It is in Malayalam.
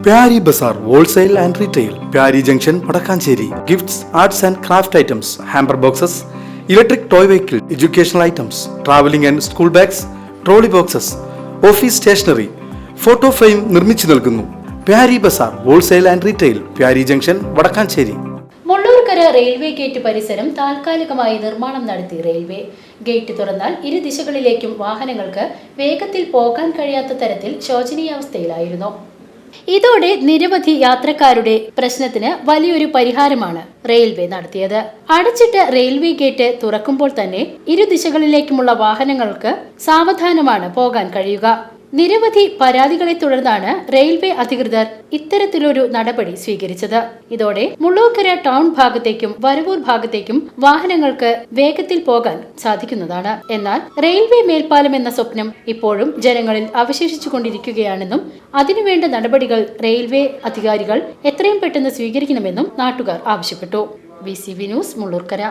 Pyari Bazaar Wholesale and Retail, Pyari Junction, Padakkancherry. Gifts, arts and craft items, hamper boxes, electric toy vehicle, educational items, traveling and school bags, trolley boxes, office stationery, photo frame നിർമ്മിച്ചു നൽകുന്നു. Pyari Bazaar Wholesale and Retail, Pyari Junction, Padakkancherry. Mullurkara railway gate പരിസരം താൽക്കാലികമായി നിർമ്മാണം നടത്തി റെയിൽവേ. ഗേറ്റ് തുറന്നാൽ ഇരു ദിശകളിലേക്കും വാഹനങ്ങൾക്ക് വേഗത്തിൽ പോകാൻ കഴിയാത്ത തരത്തിൽ ശോചനീയാവസ്ഥയിലായിരുന്നു. ഇതോടെ നിരവധി യാത്രക്കാരുടെ പ്രശ്നത്തിന് വലിയൊരു പരിഹാരമാണ് റെയിൽവേ നടത്തിയത്. അടച്ചിട്ട റെയിൽവേ ഗേറ്റ് തുറക്കുമ്പോൾ തന്നെ ഇരു ദിശകളിലേക്കുമുള്ള വാഹനങ്ങൾക്ക് സാവധാനമാണ് പോകാൻ കഴിയുക. നിരവധി പരാതികളെ തുടർന്നാണ് റെയിൽവേ അധികൃതർ ഇത്തരത്തിലൊരു നടപടി സ്വീകരിച്ചത്. ഇതോടെ മുള്ളൂർക്കര ടൗൺ ഭാഗത്തേക്കും വരവൂർ ഭാഗത്തേക്കും വാഹനങ്ങൾക്ക് വേഗത്തിൽ പോകാൻ സാധിക്കുന്നതാണ്. എന്നാൽ റെയിൽവേ മേൽപ്പാലം എന്ന സ്വപ്നം ഇപ്പോഴും ജനങ്ങളിൽ അവശേഷിച്ചുകൊണ്ടിരിക്കുകയാണെന്നും അതിനുവേണ്ട നടപടികൾ റെയിൽവേ അധികാരികൾ എത്രയും പെട്ടെന്ന് സ്വീകരിക്കണമെന്നും നാട്ടുകാർ ആവശ്യപ്പെട്ടു. VCV news, Mullurkara.